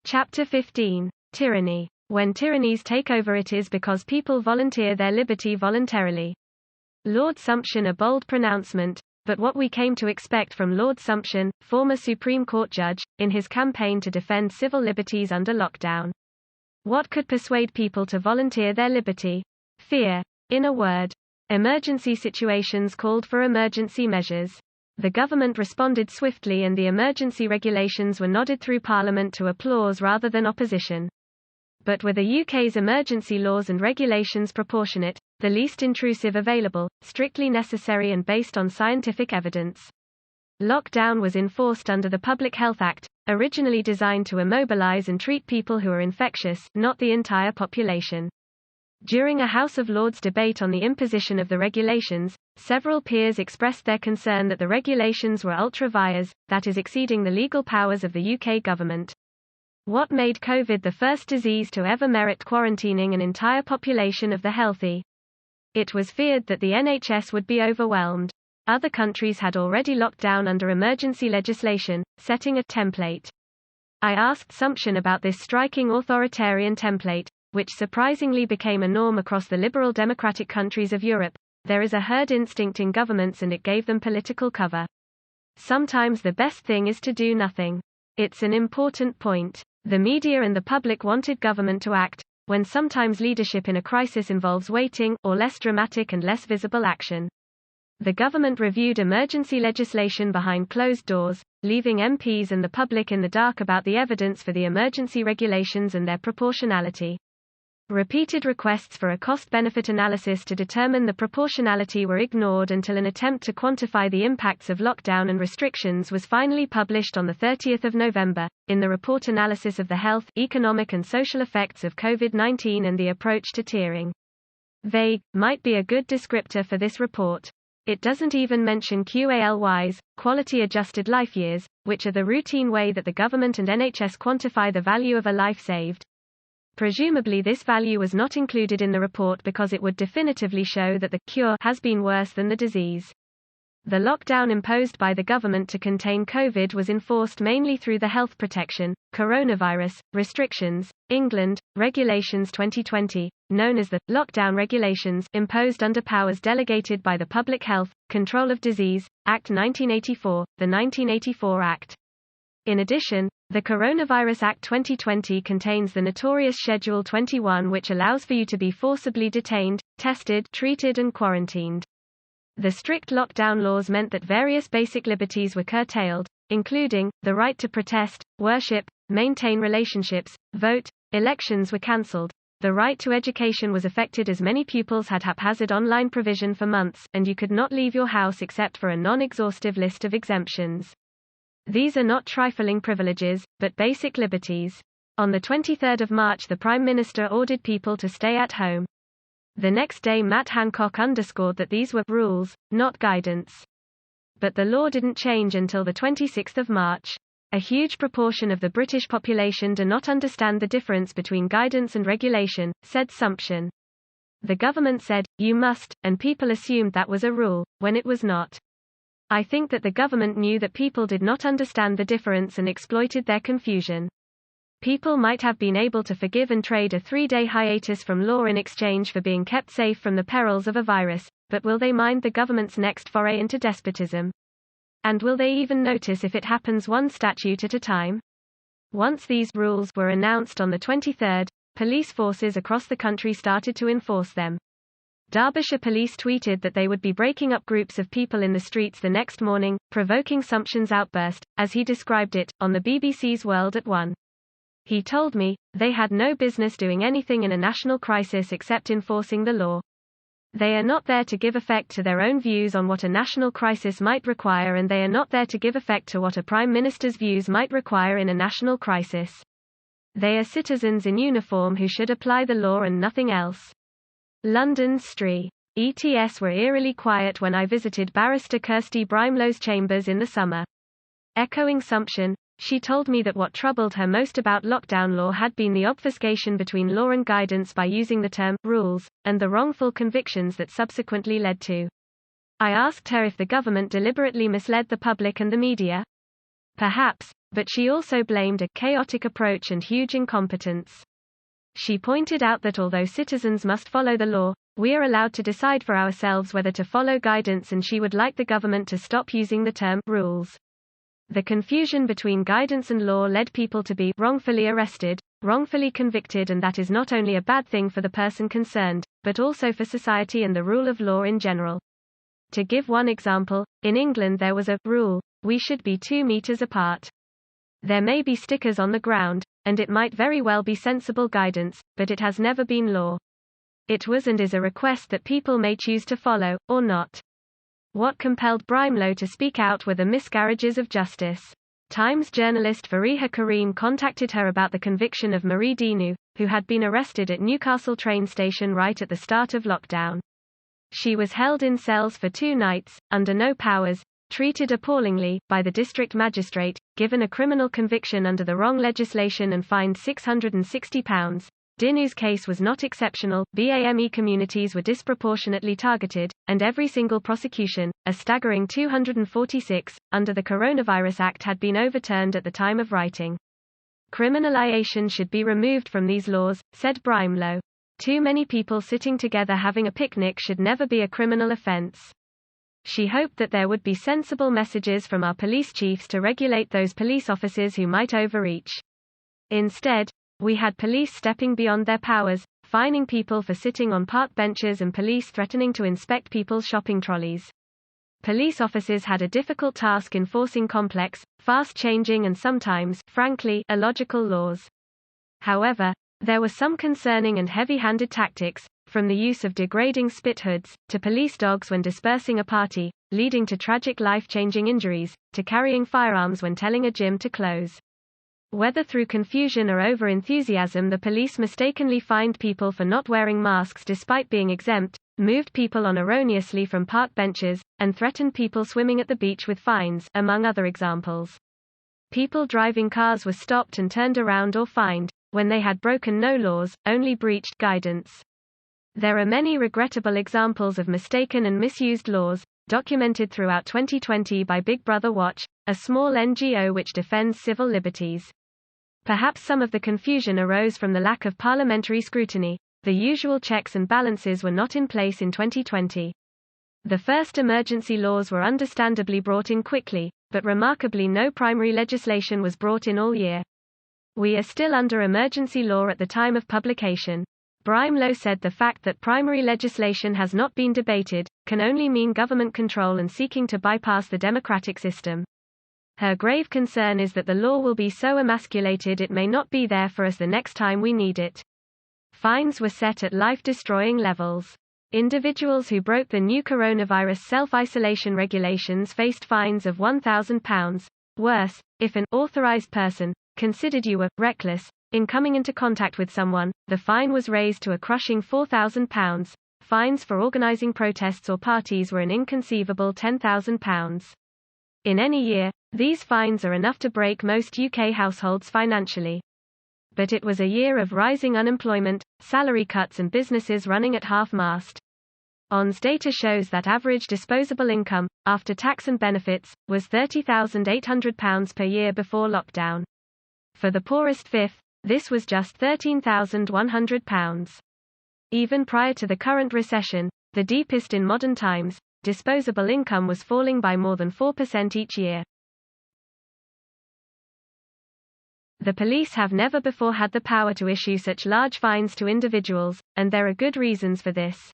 Chapter 15. Tyranny. When tyrannies take over, it is because people volunteer their liberty voluntarily. Lord Sumption. A bold pronouncement, but what we came to expect from Lord Sumption, former Supreme Court judge, in his campaign to defend civil liberties under lockdown. What could persuade people to volunteer their liberty? Fear. In a word, emergency situations called for emergency measures. The government responded swiftly, and the emergency regulations were nodded through Parliament to applause rather than opposition. But were the UK's emergency laws and regulations proportionate, the least intrusive available, strictly necessary and based on scientific evidence? Lockdown was enforced under the Public Health Act, originally designed to immobilize and treat people who are infectious, not the entire population. During a House of Lords debate on the imposition of the regulations, several peers expressed their concern that the regulations were ultra vires, that is, exceeding the legal powers of the UK government. What made COVID the first disease to ever merit quarantining an entire population of the healthy? It was feared that the NHS would be overwhelmed. Other countries had already locked down under emergency legislation, setting a template. I asked Sumption about this striking authoritarian template, which surprisingly became a norm across the liberal democratic countries of Europe. There is a herd instinct in governments, and it gave them political cover. Sometimes the best thing is to do nothing. It's an important point. The media and the public wanted government to act, when sometimes leadership in a crisis involves waiting, or less dramatic and less visible action. The government reviewed emergency legislation behind closed doors, leaving MPs and the public in the dark about the evidence for the emergency regulations and their proportionality. Repeated requests for a cost-benefit analysis to determine the proportionality were ignored until an attempt to quantify the impacts of lockdown and restrictions was finally published on 30 November, in the report Analysis of the Health, Economic and Social Effects of COVID-19 and the Approach to Tiering. Vague might be a good descriptor for this report. It doesn't even mention QALYs, quality-adjusted life years, which are the routine way that the government and NHS quantify the value of a life saved. Presumably this value was not included in the report because it would definitively show that the cure has been worse than the disease. The lockdown imposed by the government to contain COVID was enforced mainly through the Health Protection, Coronavirus, Restrictions, England, Regulations 2020, known as the Lockdown Regulations, imposed under powers delegated by the Public Health, Control of Disease, Act 1984, the 1984 Act. In addition, the Coronavirus Act 2020 contains the notorious Schedule 21, which allows for you to be forcibly detained, tested, treated and quarantined. The strict lockdown laws meant that various basic liberties were curtailed, including the right to protest, worship, maintain relationships, vote. Elections were cancelled. The right to education was affected as many pupils had haphazard online provision for months, and you could not leave your house except for a non-exhaustive list of exemptions. These are not trifling privileges, but basic liberties. On 23 March the Prime Minister ordered people to stay at home. The next day Matt Hancock underscored that these were rules, not guidance. But the law didn't change until 26 March. A huge proportion of the British population do not understand the difference between guidance and regulation, said Sumption. The government said, you must, and people assumed that was a rule, when it was not. I think that the government knew that people did not understand the difference and exploited their confusion. People might have been able to forgive and trade a 3-day hiatus from law in exchange for being kept safe from the perils of a virus, but will they mind the government's next foray into despotism? And will they even notice if it happens one statute at a time? Once these rules were announced on the 23rd, police forces across the country started to enforce them. Derbyshire police tweeted that they would be breaking up groups of people in the streets the next morning, provoking Sumption's outburst, as he described it, on the BBC's World at 1. He told me, they had no business doing anything in a national crisis except enforcing the law. They are not there to give effect to their own views on what a national crisis might require, and they are not there to give effect to what a Prime Minister's views might require in a national crisis. They are citizens in uniform who should apply the law and nothing else. London's Stree. ETS were eerily quiet when I visited Barrister Kirsty Brimelow's chambers in the summer. Echoing Sumption, she told me that what troubled her most about lockdown law had been the obfuscation between law and guidance by using the term rules, and the wrongful convictions that subsequently led to. I asked her if the government deliberately misled the public and the media. Perhaps, but she also blamed a chaotic approach and huge incompetence. She pointed out that although citizens must follow the law, we are allowed to decide for ourselves whether to follow guidance, and she would like the government to stop using the term rules. The confusion between guidance and law led people to be wrongfully arrested, wrongfully convicted, and that is not only a bad thing for the person concerned, but also for society and the rule of law in general. To give one example, in England there was a rule: we should be 2 meters apart. There may be stickers on the ground, and it might very well be sensible guidance, but it has never been law. It was and is a request that people may choose to follow, or not. What compelled Brimelow to speak out were the miscarriages of justice. Times journalist Fariha Karim contacted her about the conviction of Marie Dinu, who had been arrested at Newcastle train station right at the start of lockdown. She was held in cells for 2 nights, under no powers, treated appallingly, by the district magistrate, given a criminal conviction under the wrong legislation and fined £660. Dinu's case was not exceptional. BAME communities were disproportionately targeted, and every single prosecution, a staggering 246, under the Coronavirus Act had been overturned at the time of writing. Criminalization should be removed from these laws, said Brimelow. Too many people sitting together having a picnic should never be a criminal offense. She hoped that there would be sensible messages from our police chiefs to regulate those police officers who might overreach. Instead, we had police stepping beyond their powers, fining people for sitting on park benches and police threatening to inspect people's shopping trolleys. Police officers had a difficult task enforcing complex, fast-changing and sometimes, frankly, illogical laws. However, there were some concerning and heavy-handed tactics, from the use of degrading spit hoods, to police dogs when dispersing a party, leading to tragic life-changing injuries, to carrying firearms when telling a gym to close. Whether through confusion or over-enthusiasm, the police mistakenly fined people for not wearing masks despite being exempt, moved people on erroneously from park benches, and threatened people swimming at the beach with fines, among other examples. People driving cars were stopped and turned around or fined, when they had broken no laws, only breached guidance. There are many regrettable examples of mistaken and misused laws, documented throughout 2020 by Big Brother Watch, a small NGO which defends civil liberties. Perhaps some of the confusion arose from the lack of parliamentary scrutiny. The usual checks and balances were not in place in 2020. The first emergency laws were understandably brought in quickly, but remarkably no primary legislation was brought in all year. We are still under emergency law at the time of publication. Brimelow said the fact that primary legislation has not been debated can only mean government control and seeking to bypass the democratic system. Her grave concern is that the law will be so emasculated it may not be there for us the next time we need it. Fines were set at life-destroying levels. Individuals who broke the new coronavirus self-isolation regulations faced fines of £1,000. Worse, if an authorized person considered you were reckless in coming into contact with someone, the fine was raised to a crushing £4,000. Fines for organizing protests or parties were an inconceivable £10,000. In any year, these fines are enough to break most UK households financially. But it was a year of rising unemployment, salary cuts and businesses running at half-mast. ONS data shows that average disposable income, after tax and benefits, was £30,800 per year before lockdown. For the poorest fifth, this was just £13,100. Even prior to the current recession, the deepest in modern times, disposable income was falling by more than 4% each year. The police have never before had the power to issue such large fines to individuals, and there are good reasons for this.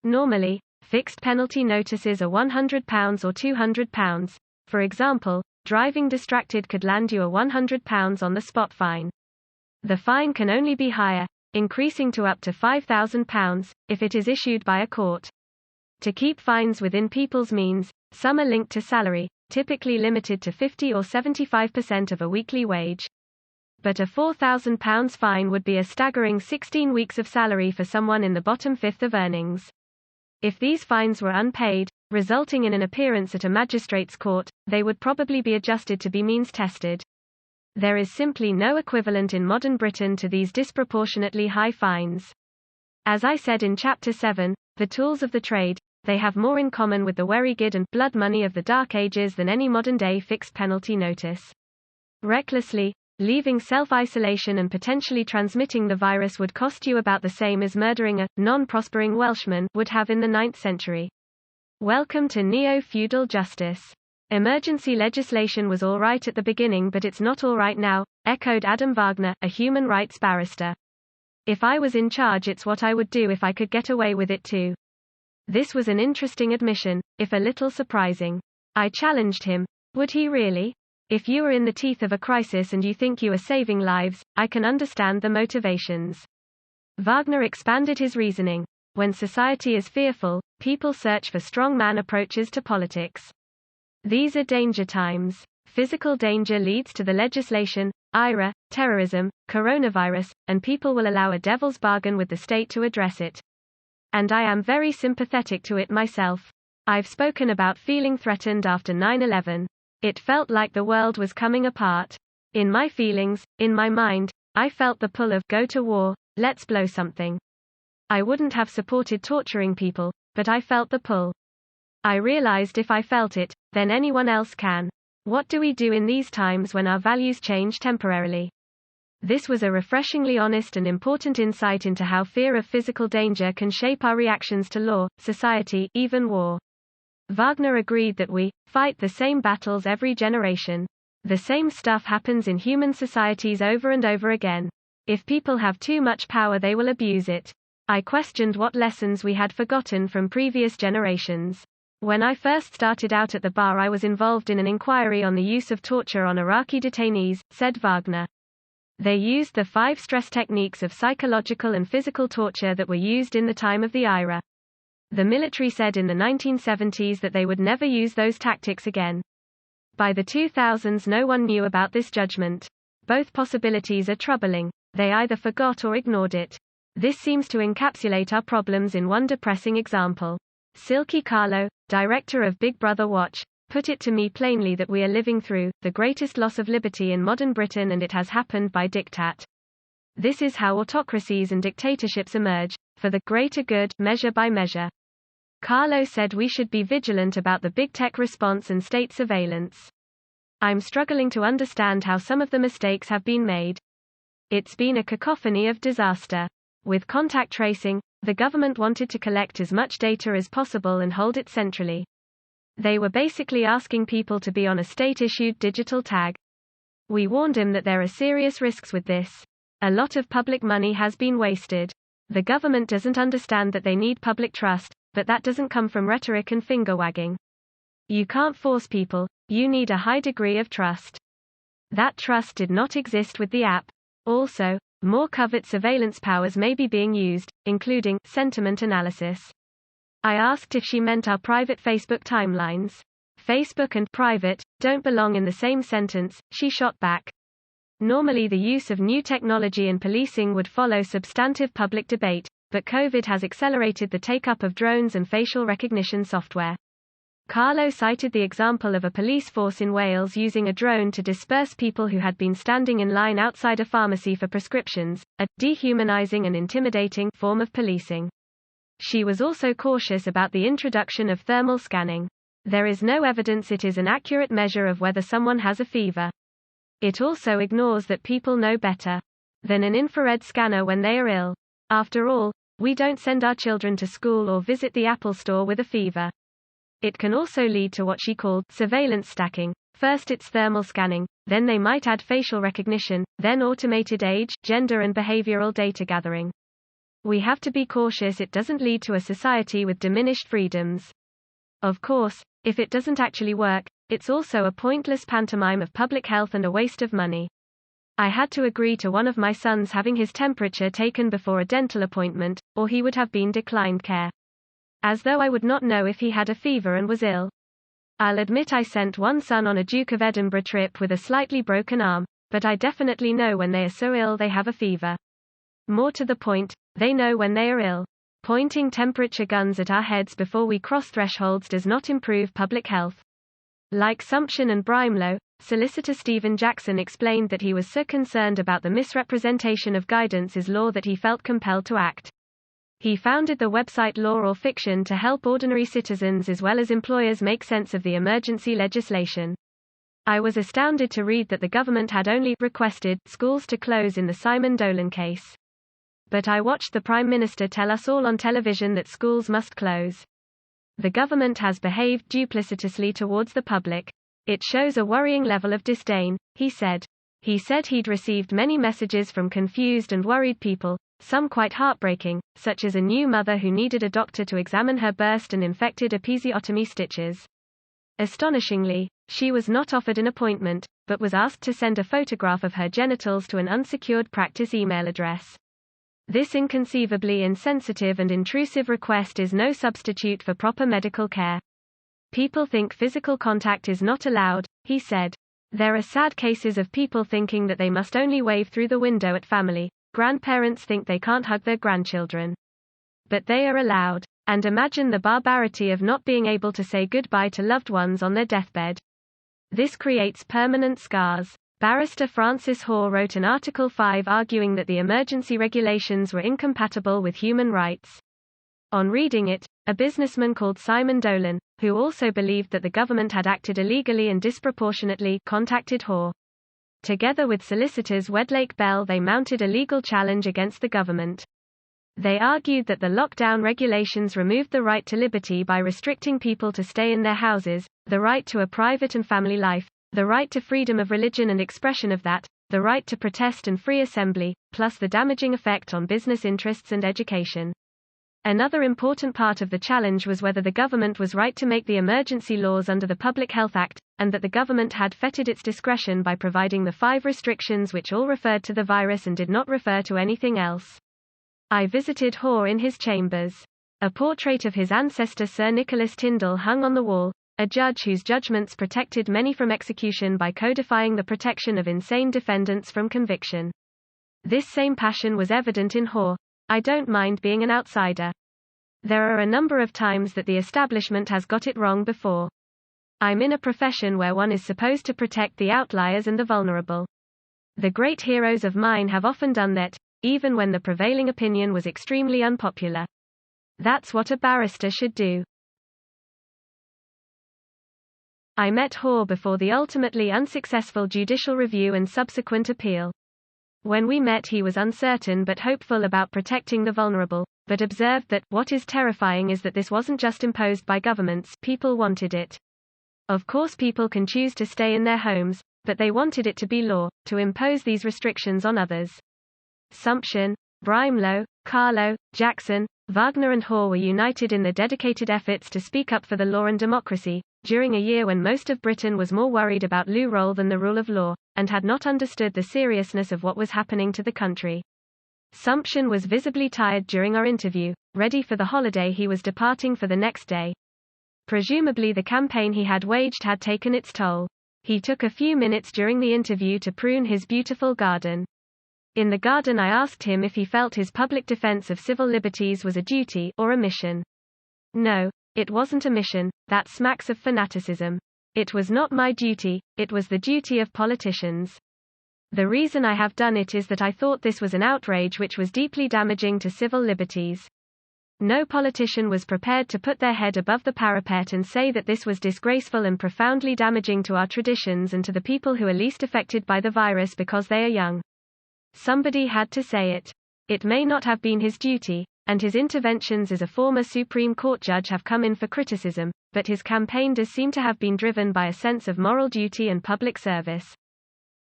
Normally, fixed penalty notices are £100 or £200. For example, driving distracted could land you a £100 on-the-spot fine. The fine can only be higher, increasing to up to £5,000, if it is issued by a court. To keep fines within people's means, some are linked to salary, typically limited to 50 or 75% of a weekly wage. But a £4,000 fine would be a staggering 16 weeks of salary for someone in the bottom fifth of earnings. If these fines were unpaid, resulting in an appearance at a magistrate's court, they would probably be adjusted to be means tested. There is simply no equivalent in modern Britain to these disproportionately high fines. As I said in Chapter 7, the tools of the trade, they have more in common with the werrigid and blood money of the Dark Ages than any modern-day fixed penalty notice. Recklessly, leaving self-isolation and potentially transmitting the virus would cost you about the same as murdering a non-prospering Welshman would have in the 9th century. Welcome to neo-feudal justice. Emergency legislation was all right at the beginning, but it's not all right now, echoed Adam Wagner, a human rights barrister. If I was in charge, it's what I would do if I could get away with it too. This was an interesting admission, if a little surprising. I challenged him. Would he really? If you are in the teeth of a crisis and you think you are saving lives, I can understand the motivations. Wagner expanded his reasoning. When society is fearful, people search for strongman approaches to politics. These are danger times. Physical danger leads to the legislation, IRA, terrorism, coronavirus, and people will allow a devil's bargain with the state to address it. And I am very sympathetic to it myself. I've spoken about feeling threatened after 9/11. It felt like the world was coming apart. In my feelings, in my mind, I felt the pull of go to war, let's blow something. I wouldn't have supported torturing people, but I felt the pull. I realized if I felt it, then anyone else can. What do we do in these times when our values change temporarily? This was a refreshingly honest and important insight into how fear of physical danger can shape our reactions to law, society, even war. Wagner agreed that we fight the same battles every generation. The same stuff happens in human societies over and over again. If people have too much power, they will abuse it. I questioned what lessons we had forgotten from previous generations. When I first started out at the bar, I was involved in an inquiry on the use of torture on Iraqi detainees, said Wagner. They used the 5 stress techniques of psychological and physical torture that were used in the time of the IRA. The military said in the 1970s that they would never use those tactics again. By the 2000s, no one knew about this judgment. Both possibilities are troubling. They either forgot or ignored it. This seems to encapsulate our problems in one depressing example. Silky Carlo, director of Big Brother Watch, put it to me plainly that we are living through the greatest loss of liberty in modern Britain, and it has happened by diktat. This is how autocracies and dictatorships emerge, for the greater good, measure by measure. Carlo said we should be vigilant about the big tech response and state surveillance. I'm struggling to understand how some of the mistakes have been made. It's been a cacophony of disaster. With contact tracing, the government wanted to collect as much data as possible and hold it centrally. They were basically asking people to be on a state-issued digital tag. We warned them that there are serious risks with this. A lot of public money has been wasted. The government doesn't understand that they need public trust, but that doesn't come from rhetoric and finger-wagging. You can't force people, you need a high degree of trust. That trust did not exist with the app. Also, more covert surveillance powers may be being used, including sentiment analysis. I asked if she meant our private Facebook timelines. Facebook and private don't belong in the same sentence, she shot back. Normally the use of new technology in policing would follow substantive public debate, but COVID has accelerated the take-up of drones and facial recognition software. Carlo cited the example of a police force in Wales using a drone to disperse people who had been standing in line outside a pharmacy for prescriptions, a dehumanizing and intimidating form of policing. She was also cautious about the introduction of thermal scanning. There is no evidence it is an accurate measure of whether someone has a fever. It also ignores that people know better than an infrared scanner when they are ill. After all, we don't send our children to school or visit the Apple store with a fever. It can also lead to what she called surveillance stacking. First it's thermal scanning, then they might add facial recognition, then automated age, gender and behavioral data gathering. We have to be cautious it doesn't lead to a society with diminished freedoms. Of course, if it doesn't actually work, it's also a pointless pantomime of public health and a waste of money. I had to agree to one of my sons having his temperature taken before a dental appointment, or he would have been declined care. As though I would not know if he had a fever and was ill. I'll admit I sent one son on a Duke of Edinburgh trip with a slightly broken arm, but I definitely know when they are so ill they have a fever. More to the point, they know when they are ill. Pointing temperature guns at our heads before we cross thresholds does not improve public health. Like Sumption and Brimlow, Solicitor Stephen Jackson explained that he was so concerned about the misrepresentation of guidance is law that he felt compelled to act. He founded the website Law or Fiction to help ordinary citizens as well as employers make sense of the emergency legislation. I was astounded to read that the government had only requested schools to close in the Simon Dolan case. But I watched the Prime Minister tell us all on television that schools must close. The government has behaved duplicitously towards the public. It shows a worrying level of disdain, he said. He said he'd received many messages from confused and worried people, some quite heartbreaking, such as a new mother who needed a doctor to examine her burst and infected episiotomy stitches. Astonishingly, she was not offered an appointment, but was asked to send a photograph of her genitals to an unsecured practice email address. This inconceivably insensitive and intrusive request is no substitute for proper medical care. People think physical contact is not allowed, he said. There are sad cases of people thinking that they must only wave through the window at family. Grandparents think they can't hug their grandchildren. But they are allowed. And imagine the barbarity of not being able to say goodbye to loved ones on their deathbed. This creates permanent scars. Barrister Francis Hoare wrote an Article 5 arguing that the emergency regulations were incompatible with human rights. On reading it, a businessman called Simon Dolan, who also believed that the government had acted illegally and disproportionately, contacted Hoare. Together with solicitors Wedlake Bell, they mounted a legal challenge against the government. They argued that the lockdown regulations removed the right to liberty by restricting people to stay in their houses, the right to a private and family life, the right to freedom of religion and expression of that, the right to protest and free assembly, plus the damaging effect on business interests and education. Another important part of the challenge was whether the government was right to make the emergency laws under the Public Health Act, and that the government had fettered its discretion by providing the 5 restrictions which all referred to the virus and did not refer to anything else. I visited Hoare in his chambers. A portrait of his ancestor Sir Nicholas Tyndall hung on the wall, a judge whose judgments protected many from execution by codifying the protection of insane defendants from conviction. This same passion was evident in Hoare. I don't mind being an outsider. There are a number of times that the establishment has got it wrong before. I'm in a profession where one is supposed to protect the outliers and the vulnerable. The great heroes of mine have often done that, even when the prevailing opinion was extremely unpopular. That's what a barrister should do. I met Hoare before the ultimately unsuccessful judicial review and subsequent appeal. When we met, he was uncertain but hopeful about protecting the vulnerable, but observed that, what is terrifying is that this wasn't just imposed by governments, people wanted it. Of course people can choose to stay in their homes, but they wanted it to be law, to impose these restrictions on others. Sumption, Brimelow, Carlo, Jackson, Wagner and Hoare were united in their dedicated efforts to speak up for the law and democracy, during a year when most of Britain was more worried about loo roll than the rule of law, and had not understood the seriousness of what was happening to the country. Sumption was visibly tired during our interview, ready for the holiday he was departing for the next day. Presumably the campaign he had waged had taken its toll. He took a few minutes during the interview to prune his beautiful garden. In the garden I asked him if he felt his public defense of civil liberties was a duty or a mission. No, it wasn't a mission, that smacks of fanaticism. It was not my duty, it was the duty of politicians. The reason I have done it is that I thought this was an outrage which was deeply damaging to civil liberties. No politician was prepared to put their head above the parapet and say that this was disgraceful and profoundly damaging to our traditions and to the people who are least affected by the virus because they are young. Somebody had to say it. It may not have been his duty, and his interventions as a former Supreme Court judge have come in for criticism, but his campaign does seem to have been driven by a sense of moral duty and public service.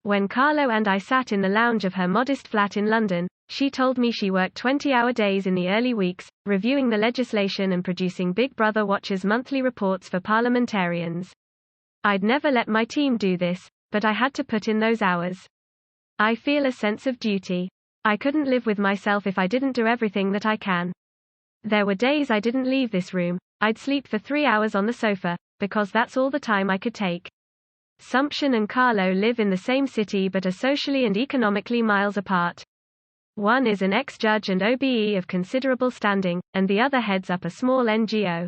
When Carlo and I sat in the lounge of her modest flat in London, she told me she worked 20-hour days in the early weeks, reviewing the legislation and producing Big Brother Watch's monthly reports for parliamentarians. I'd never let my team do this, but I had to put in those hours. I feel a sense of duty. I couldn't live with myself if I didn't do everything that I can. There were days I didn't leave this room. I'd sleep for 3 hours on the sofa, because that's all the time I could take. Sumption and Carlo live in the same city but are socially and economically miles apart. One is an ex-judge and OBE of considerable standing, and the other heads up a small NGO.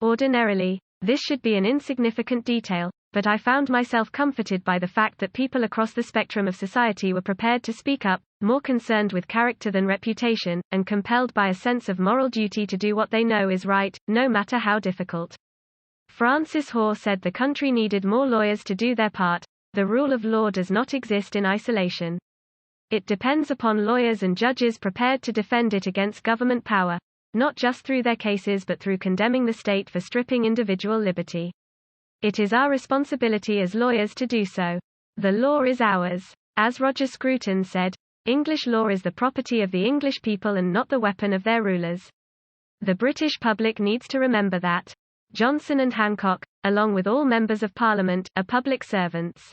Ordinarily, this should be an insignificant detail, but I found myself comforted by the fact that people across the spectrum of society were prepared to speak up, more concerned with character than reputation, and compelled by a sense of moral duty to do what they know is right, no matter how difficult. Francis Hoare said the country needed more lawyers to do their part. The rule of law does not exist in isolation. It depends upon lawyers and judges prepared to defend it against government power, not just through their cases but through condemning the state for stripping individual liberty. It is our responsibility as lawyers to do so. The law is ours. As Roger Scruton said, English law is the property of the English people and not the weapon of their rulers. The British public needs to remember that. Johnson and Hancock, along with all members of Parliament, are public servants.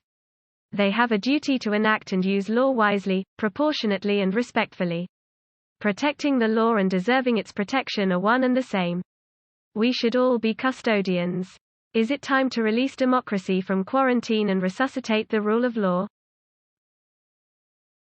They have a duty to enact and use law wisely, proportionately and respectfully. Protecting the law and deserving its protection are one and the same. We should all be custodians. Is it time to release democracy from quarantine and resuscitate the rule of law?